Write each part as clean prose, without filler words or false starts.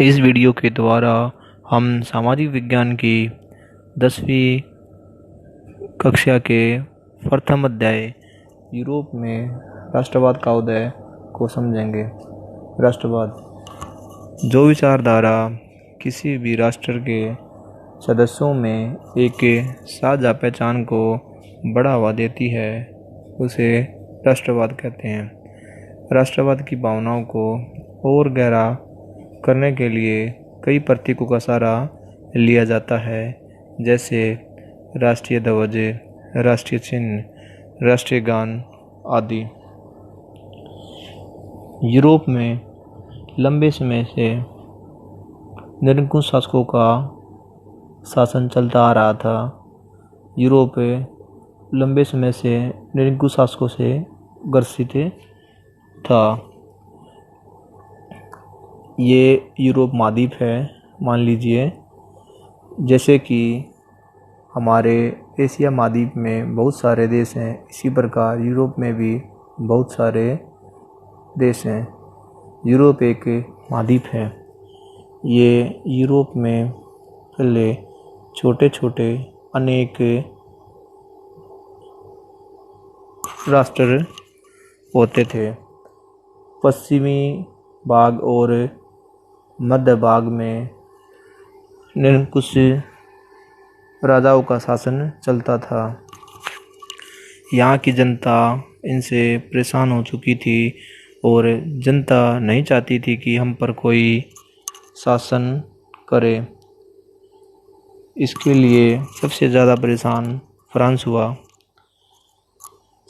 इस वीडियो के द्वारा हम सामाजिक विज्ञान की 10वीं कक्षा के प्रथम अध्याय यूरोप में राष्ट्रवाद का उदय को समझेंगे। राष्ट्रवाद जो विचारधारा किसी भी राष्ट्र के सदस्यों में एक साझा पहचान को बढ़ावा देती है उसे राष्ट्रवाद कहते हैं। राष्ट्रवाद की भावनाओं को और गहरा करने के लिए कई प्रतीकों का सहारा लिया जाता है, जैसे राष्ट्रीय ध्वज, राष्ट्रीय चिन्ह, राष्ट्रीय गान आदि। यूरोप में लंबे समय से निरंकुश शासकों का शासन चलता आ रहा था। यूरोप लंबे समय से निरंकुश शासकों से ग्रसित था। ये यूरोप महाद्वीप है, मान लीजिए। जैसे कि हमारे एशिया महाद्वीप में बहुत सारे देश हैं, इसी प्रकार यूरोप में भी बहुत सारे देश हैं। यूरोप एक महाद्वीप है। ये यूरोप में पहले छोटे छोटे अनेक राष्ट्र होते थे। पश्चिमी भाग और मध्य भाग में निरंकुश राजाओं का शासन चलता था। यहाँ की जनता इनसे परेशान हो चुकी थी और जनता नहीं चाहती थी कि हम पर कोई शासन करे। इसके लिए सबसे ज़्यादा परेशान फ्रांस हुआ।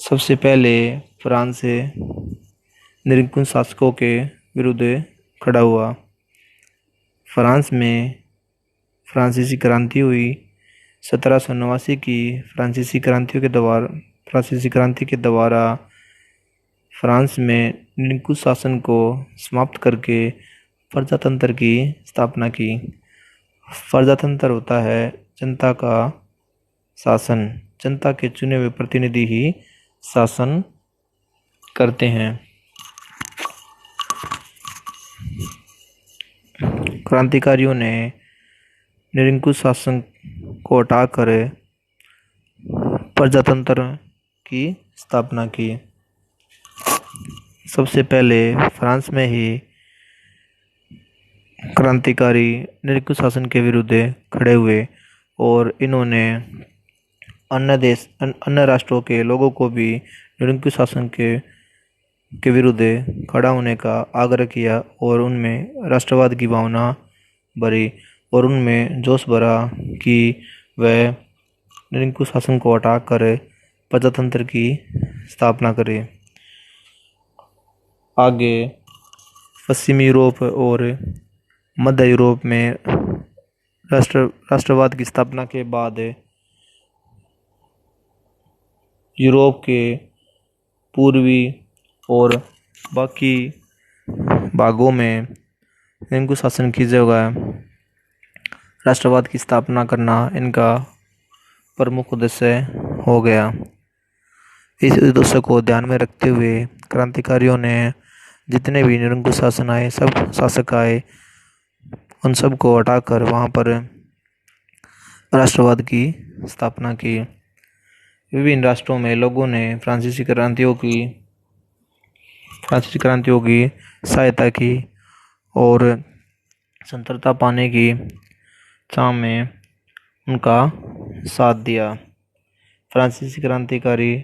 सबसे पहले फ्रांस निरंकुश शासकों के विरुद्ध खड़ा हुआ। फ्रांस में फ्रांसीसी क्रांति हुई। 1789 की फ्रांसीसी क्रांति के द्वारा फ्रांस में निरंकुश शासन को समाप्त करके प्रजातंत्र की स्थापना की। प्रजातंत्र होता है जनता का शासन। जनता के चुने हुए प्रतिनिधि ही शासन करते हैं। क्रांतिकारियों ने निरंकुश शासन को हटाकर प्रजातंत्र की स्थापना की। सबसे पहले फ्रांस में ही क्रांतिकारी निरंकुश शासन के विरुद्ध खड़े हुए और इन्होंने अन्य राष्ट्रों के लोगों को भी निरंकुश शासन के विरुद्ध खड़ा होने का आग्रह किया और उनमें राष्ट्रवाद की भावना भरी और उनमें जोश भरा कि वह निरंकुश शासन को हटाकर प्रजातंत्र की स्थापना करें। आगे पश्चिमी यूरोप और मध्य यूरोप में राष्ट्रवाद की स्थापना के बाद यूरोप के पूर्वी और बाकी भागों में निरंकुश शासन की जगह राष्ट्रवाद की स्थापना करना इनका प्रमुख उद्देश्य हो गया। इस उद्देश्य को ध्यान में रखते हुए क्रांतिकारियों ने जितने भी निरंकुश शासन आए, सब शासक आए, उन सब को हटाकर वहाँ पर राष्ट्रवाद की स्थापना की। विभिन्न राष्ट्रों में लोगों ने फ्रांसीसी क्रांतियों की सहायता की और स्वतंत्रता पाने की चाह में उनका साथ दिया। फ्रांसीसी क्रांतिकारी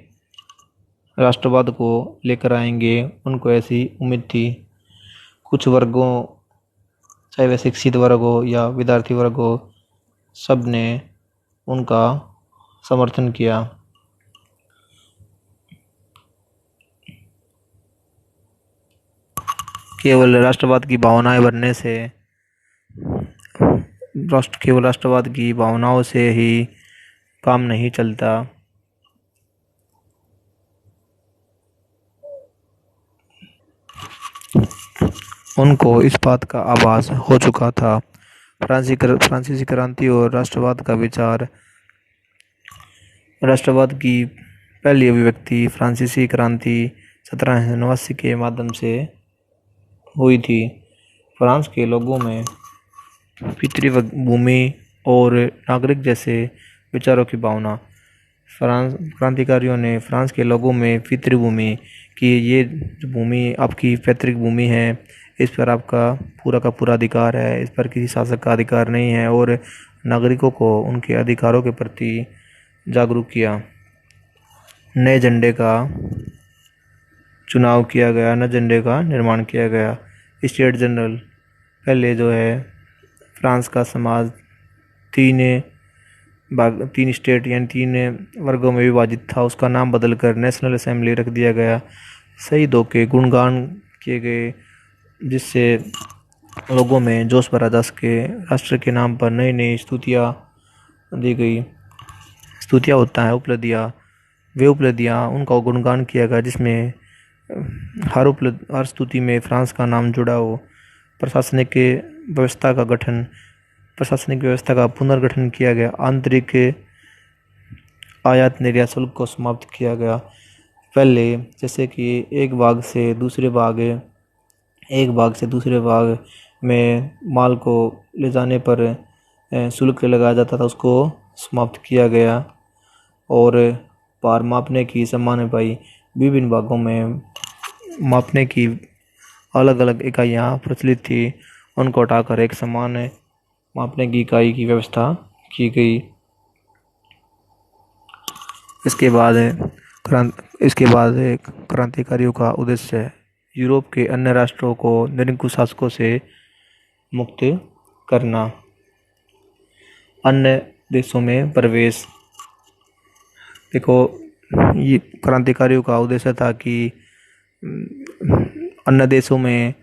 राष्ट्रवाद को लेकर आएंगे, उनको ऐसी उम्मीद थी। कुछ वर्गों, चाहे वह शिक्षित वर्ग हो या विद्यार्थी वर्ग हो, सब ने उनका समर्थन किया। केवल राष्ट्रवाद की भावनाएं बनने से केवल राष्ट्रवाद की भावनाओं से ही काम नहीं चलता। उनको इस बात का आभास हो चुका था। फ्रांसीसी क्रांति और राष्ट्रवाद का विचार। राष्ट्रवाद की पहली अभिव्यक्ति फ्रांसीसी क्रांति 1789 के माध्यम से हुई थी। फ्रांस के लोगों में पितृभूमि और नागरिक जैसे विचारों की भावना। फ्रांस क्रांतिकारियों ने फ्रांस के लोगों में पितृभूमि कि ये जो भूमि आपकी पैतृक भूमि है, इस पर आपका पूरा का पूरा अधिकार है, इस पर किसी शासक का अधिकार नहीं है, और नागरिकों को उनके अधिकारों के प्रति जागरूक किया। नए झंडे का चुनाव किया गया, नए झंडे का निर्माण किया गया। स्टेट जनरल, पहले जो है फ्रांस का समाज तीन स्टेट यानी 3 वर्गों में विभाजित था, उसका नाम बदलकर नेशनल असेंबली रख दिया गया। शहीदों के गुणगान किए गए, जिससे लोगों में जोश भरा जा सके। राष्ट्र के नाम पर नई नई स्तुतियाँ दी गई। स्तुतियाँ होता है उपलब्धियाँ, वे उपलब्धियाँ उनका गुणगान किया गया, जिसमें हर स्तुति में फ्रांस का नाम जुड़ा हो। प्रशासनिक व्यवस्था का पुनर्गठन किया गया। आंतरिक आयात निर्यात शुल्क को समाप्त किया गया। पहले जैसे कि एक भाग से दूसरे भाग में माल को ले जाने पर शुल्क लगाया जाता था, उसको समाप्त किया गया। और भार मापने की समान पाई, विभिन्न भागों में मापने की अलग अलग इकाइयाँ प्रचलित थी, उनको हटाकर एक समान मापने की इकाई की व्यवस्था की गई। इसके बाद क्रांतिकारियों का उद्देश्य यूरोप के अन्य राष्ट्रों को निरंकुश शासकों से मुक्त करना। अन्य देशों में प्रवेश। देखो, ये क्रांतिकारियों का उद्देश्य था कि अन्य देशों में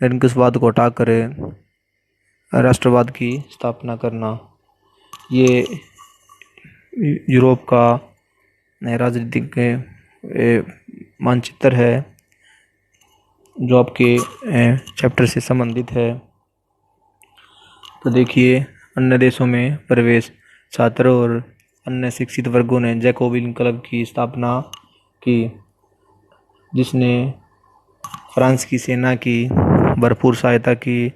निरंकुशवाद को हटाकर राष्ट्रवाद की स्थापना करना। ये यूरोप का राजनीतिक मानचित्र है जो आपके चैप्टर से संबंधित है। तो देखिए, अन्य देशों में प्रवेश। छात्रों और अन्य शिक्षित वर्गों ने जैकोबिन क्लब की स्थापना की, जिसने फ्रांस की सेना की भरपूर सहायता की।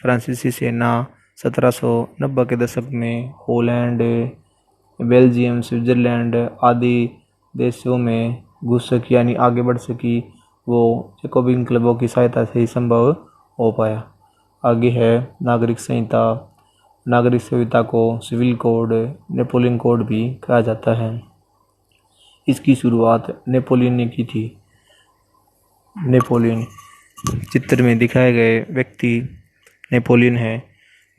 फ्रांसीसी सेना 1790 के दशक में हॉलैंड, बेल्जियम, स्विट्जरलैंड आदि देशों में घुस सकी, यानी आगे बढ़ सकी। वो जैकोबिन क्लबों की सहायता से ही संभव हो पाया। आगे है नागरिक संहिता। नागरिक संहिता को सिविल कोड, नेपोलियन कोड भी कहा जाता है। इसकी शुरुआत नेपोलियन ने की थी। नेपोलियन चित्र में दिखाए गए व्यक्ति नेपोलियन है।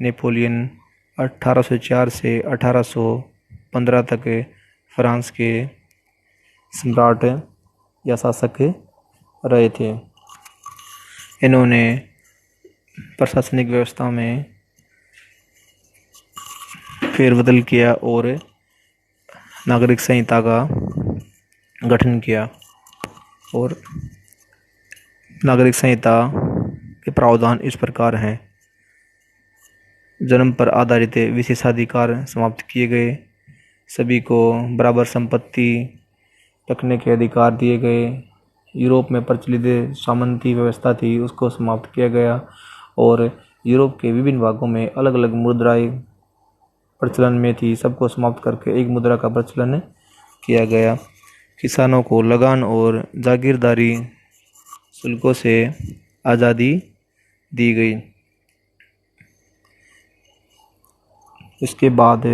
नेपोलियन 1804 से 1815 तक फ्रांस के सम्राट या शासक रहे थे। इन्होंने प्रशासनिक व्यवस्था में फेरबदल किया और नागरिक संहिता का गठन किया। और नागरिक संहिता के प्रावधान इस प्रकार हैं। जन्म पर आधारित विशेषाधिकार समाप्त किए गए। सभी को बराबर संपत्ति रखने के अधिकार दिए गए। यूरोप में प्रचलित सामंती व्यवस्था थी, उसको समाप्त किया गया। और यूरोप के विभिन्न भागों में अलग अलग मुद्राएं प्रचलन में थी, सबको समाप्त करके एक मुद्रा का प्रचलन किया गया। किसानों को लगान और जागीरदारी शुल्कों से आज़ादी दी गई। इसके बाद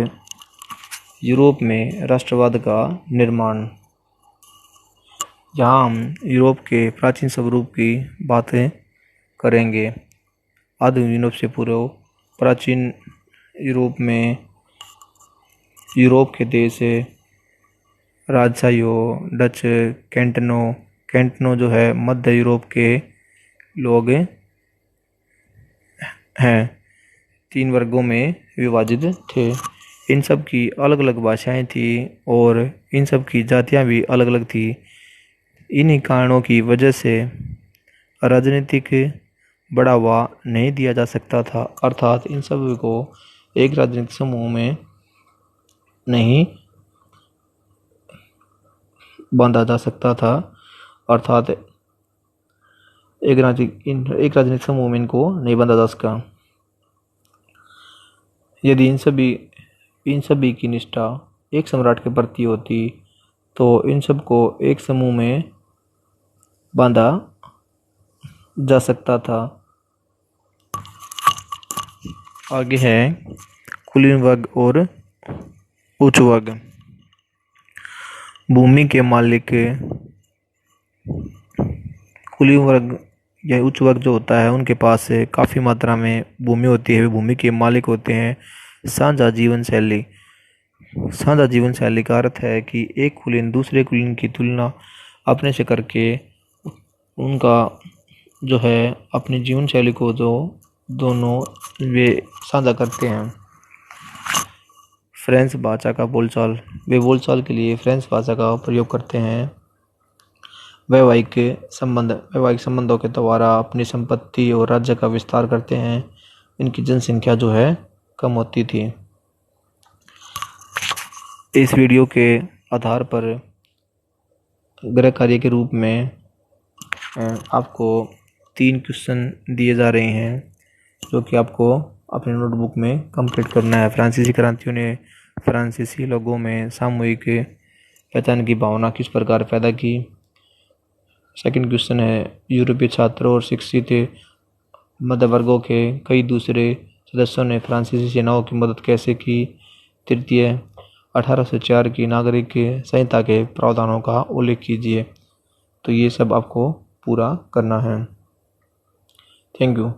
यूरोप में राष्ट्रवाद का निर्माण। यहाँ हम यूरोप के प्राचीन स्वरूप की बातें करेंगे। आधुनिक यूरोप से पूर्व प्राचीन यूरोप में यूरोप के देश राजशाही, डच, कैंटनो जो है मध्य यूरोप के लोग हैं, 3 वर्गों में विभाजित थे। इन सब की अलग अलग भाषाएं थी और इन सब की जातियां भी अलग अलग थी। इन्हीं कारणों की वजह से राजनीतिक बढ़ावा नहीं दिया जा सकता था, अर्थात इन सब को एक राजनीतिक समूह में नहीं बांधा जा सकता था। अर्थात एक राजनीतिक समूह में इनको नहीं बांधा जा सका। यदि इन सभी की निष्ठा एक सम्राट के प्रति होती तो इन सबको एक समूह में बांधा जा सकता था। आगे है कुलीन वर्ग और उच्च वर्ग। भूमि के मालिक कुलीन वर्ग या उच्च वर्ग जो होता है उनके पास काफ़ी मात्रा में भूमि होती है, वे भूमि के मालिक होते हैं। साझा जीवन शैली। साझा जीवन शैली का अर्थ है कि एक कुलीन दूसरे कुलीन की तुलना अपने से करके उनका जो है अपनी जीवन शैली को जो दोनों वे साझा करते हैं। फ्रेंच भाषा का बोलचाल। वे बोलचाल के लिए फ्रेंच भाषा का प्रयोग करते हैं। वैवाहिक संबंधों के द्वारा अपनी संपत्ति और राज्य का विस्तार करते हैं। इनकी जनसंख्या जो है कम होती थी। इस वीडियो के आधार पर गृह कार्य के रूप में आपको 3 क्वेश्चन दिए जा रहे हैं जो कि आपको अपने नोटबुक में कंप्लीट करना है। फ्रांसीसी क्रांतियों ने फ्रांसीसी लोगों में सामूहिक पहचान की भावना किस प्रकार पैदा की। सेकंड क्वेश्चन है यूरोपीय छात्रों और शिक्षित मध्य वर्गों के कई दूसरे सदस्यों ने फ्रांसीसी सेनाओं की मदद कैसे की। तृतीय 1804 की नागरिक संहिता के प्रावधानों का उल्लेख कीजिए। तो ये सब आपको पूरा करना है। Thank you.